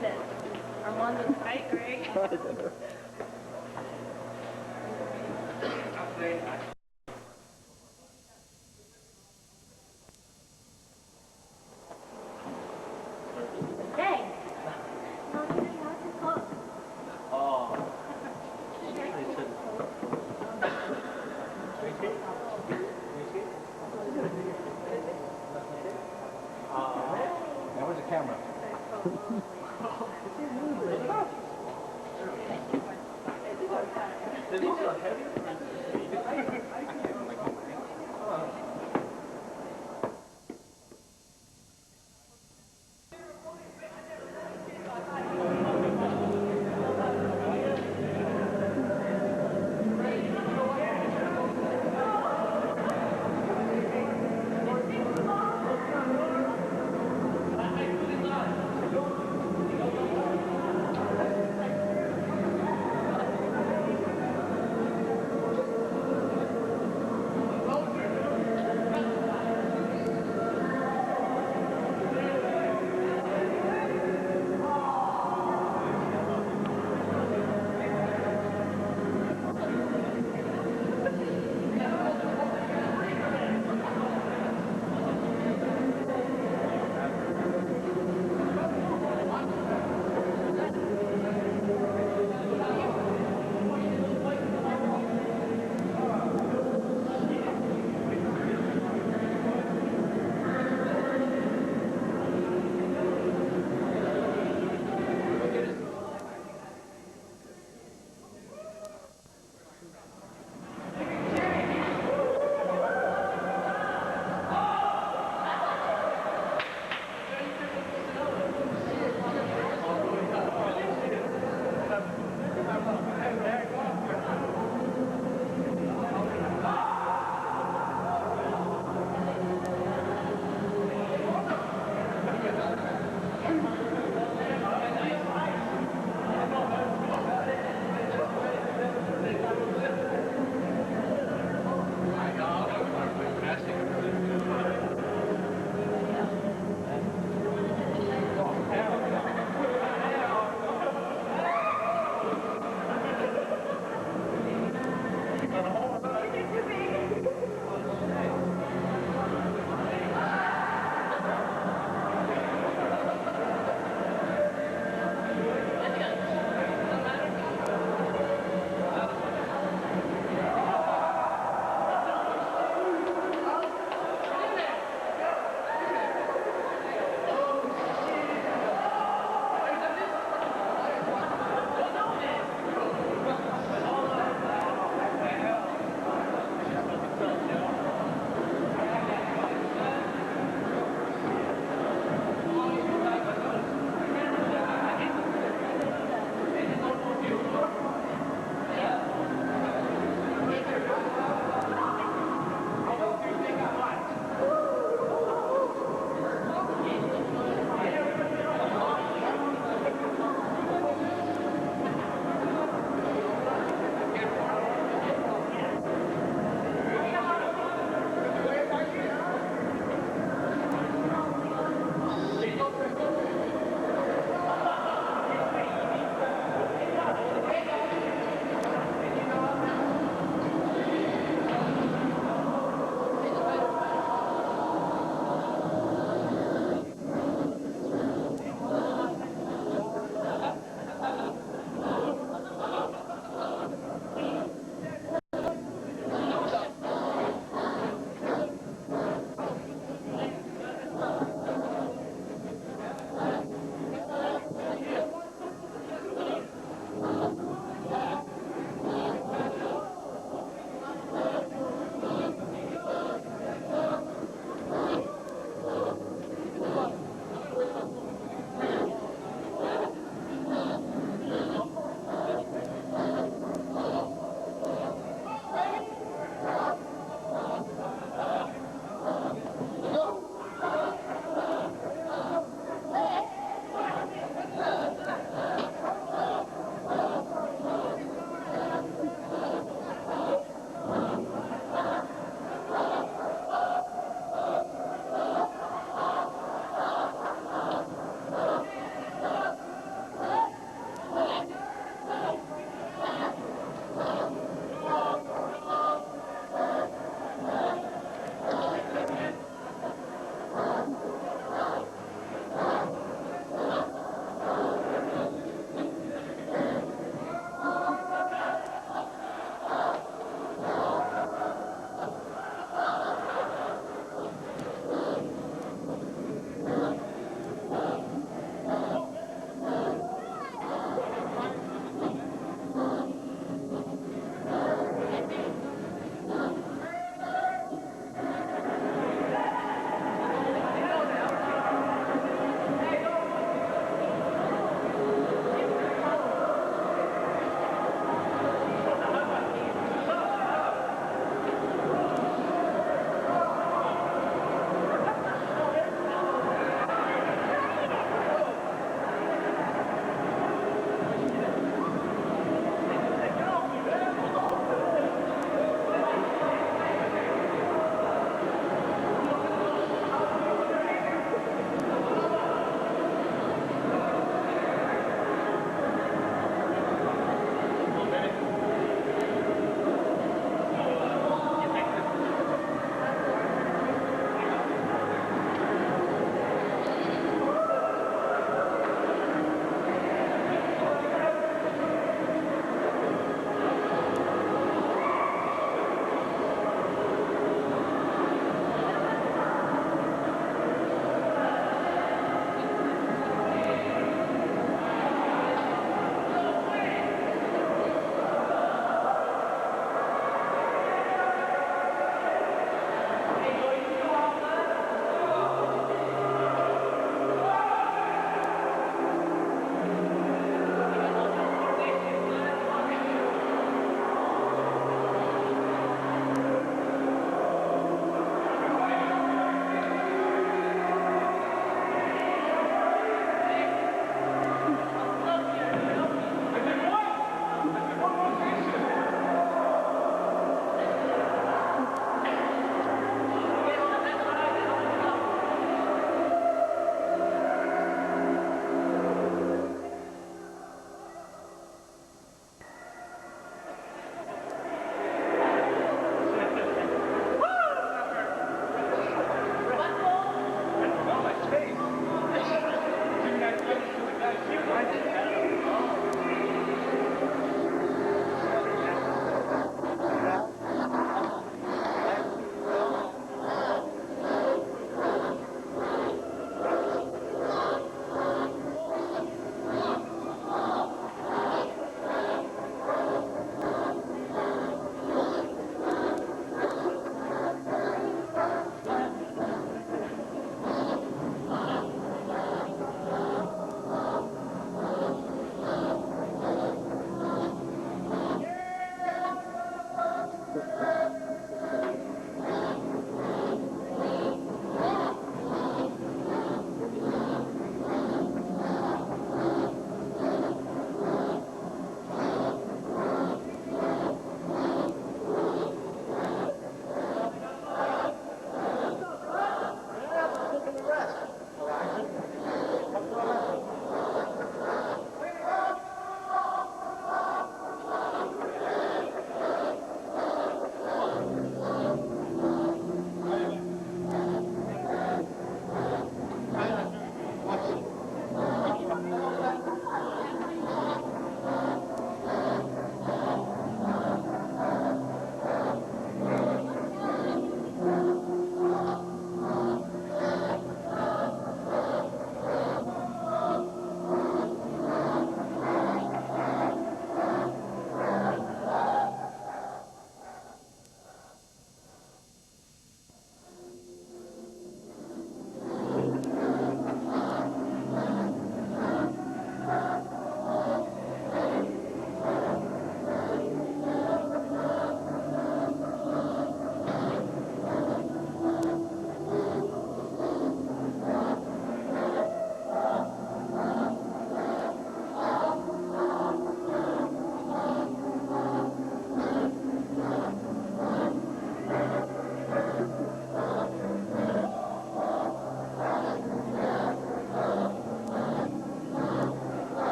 That Armando's height, right? Thanks. Oh. Now where's the camera? They look so heavy.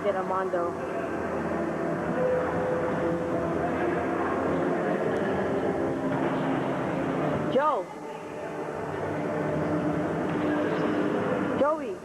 get Armando. Joe. Joey.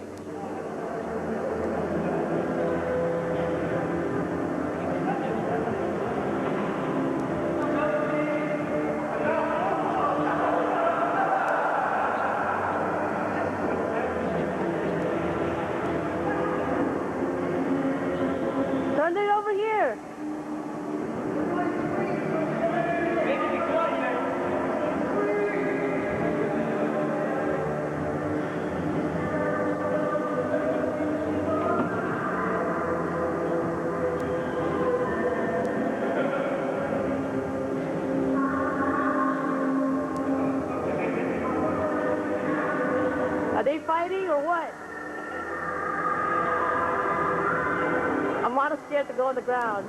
Turn it over here. Are they fighting or what? I'm not scared to go on the ground.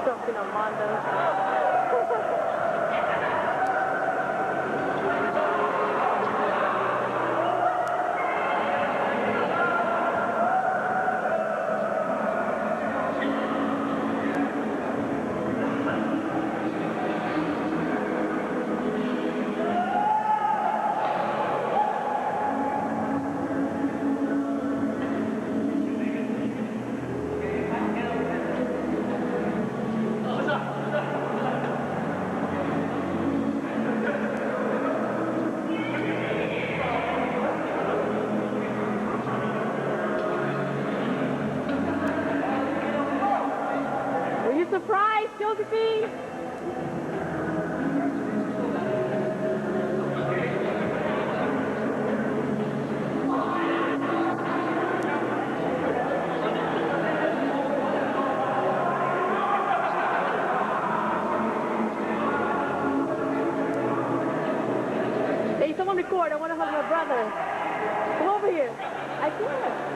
Something Armando. Were you surprised, Josephine? Hey, someone record. I want to hug my brother. Come over here. I can't.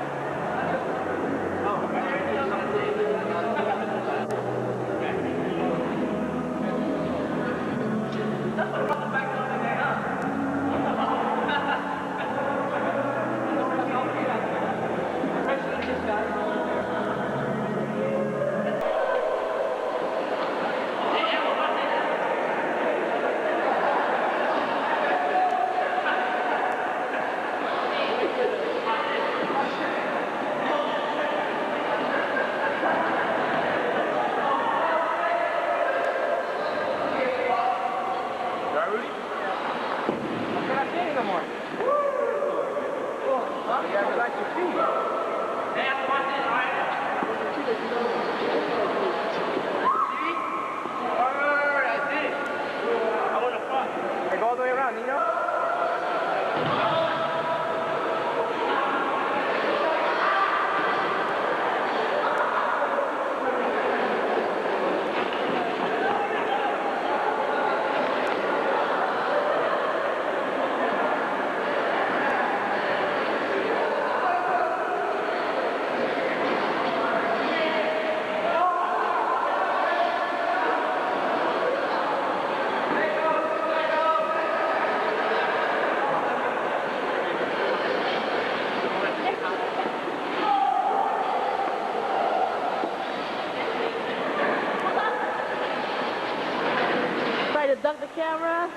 camera.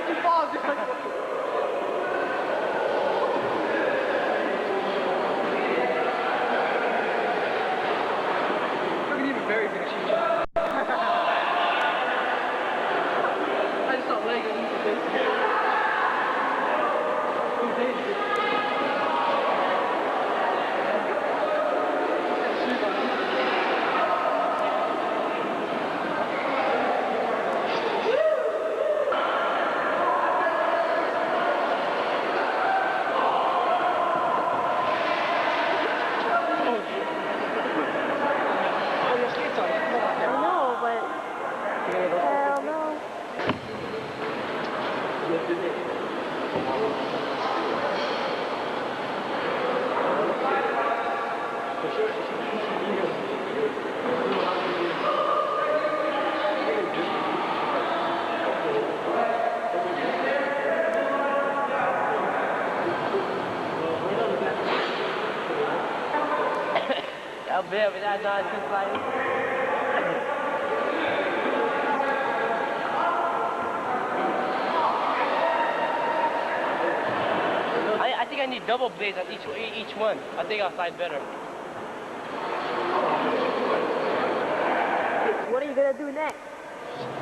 He falls just like... Look at even Barry's gonna shoot you. I just saw Lego eat the face. Who's dangerous? Hell no. I'll be able to die just like I think I need double blades on each one. I think I'll slide better. What are you gonna do next?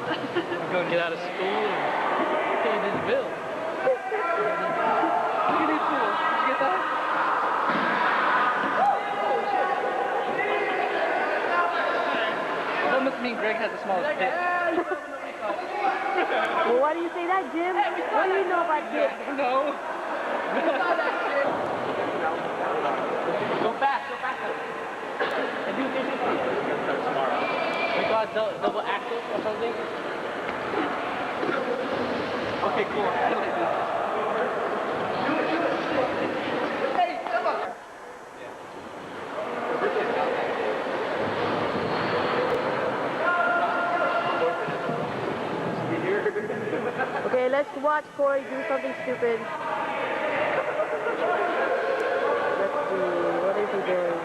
I'm gonna get out of school and pay this bill. Look at these tools. Did you get that? That must mean Greg has the smallest dick. Well, why do you say that, Jim? What do you know about Jim? No. Go fast, go faster. And do efficiency. We got double axle or something. Okay, cool. I like this. Hey, come on. Okay, let's watch Corey do something stupid. Let's see, what is he doing?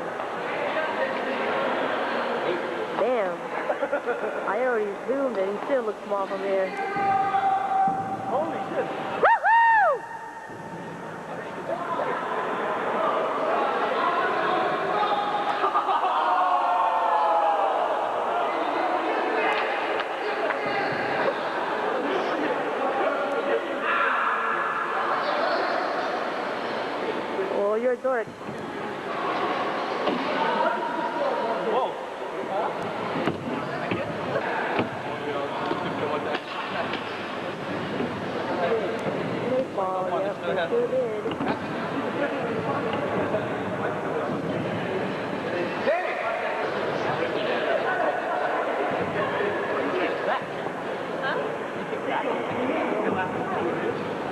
Damn. I already zoomed and he still looks small from here. Holy shit. Woohoo! Oh, you're a dork. Whoa. Baseball, yep, they sure did.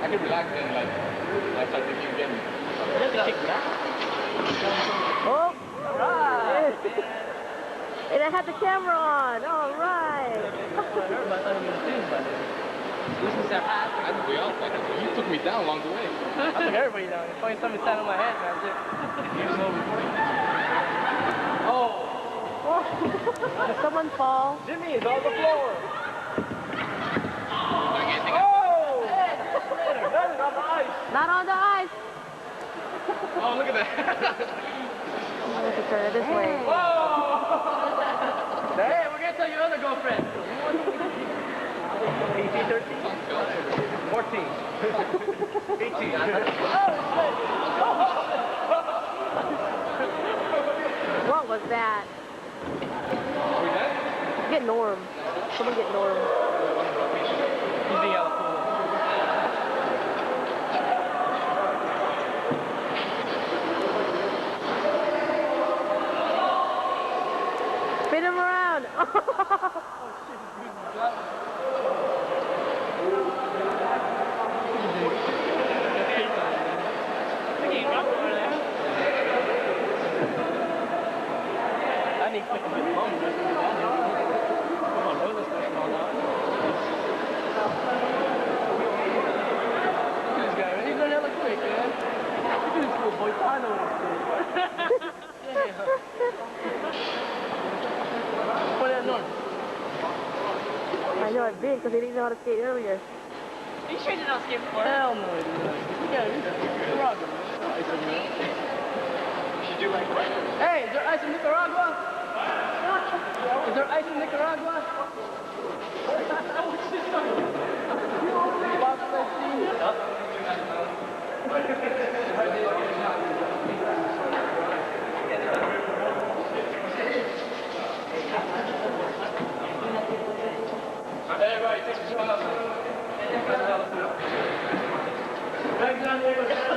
I can relax and like start thinking again. Oh! And I had the camera on. All right. We all like you took me down along the way. I took everybody down. If only somebody sat on my head, man. Did someone fall? Jimmy is on the floor. Oh! That is on the ice. Not on the ice. Oh, look at that. I'm going to turn it this way. Hey, we're gonna tell your other girlfriend. PG-13? 14. 18. What was that? Get Norm. Someone get Norm. He's being out of pool. Spin him around. I need quick to get bummed. Come on, bro, this guy's small now. Look at this guy, man. He's learning hella quick, man. Look at this little boy. big because he didn't know how to skate earlier. Are you sure you don't skate before? Hell no, he didn't. Yeah, he's Nicaragua, man. Ice in there. Hey, is there ice in Nicaragua? Is there ice in Nicaragua? Everybody, take a shot. Back down here.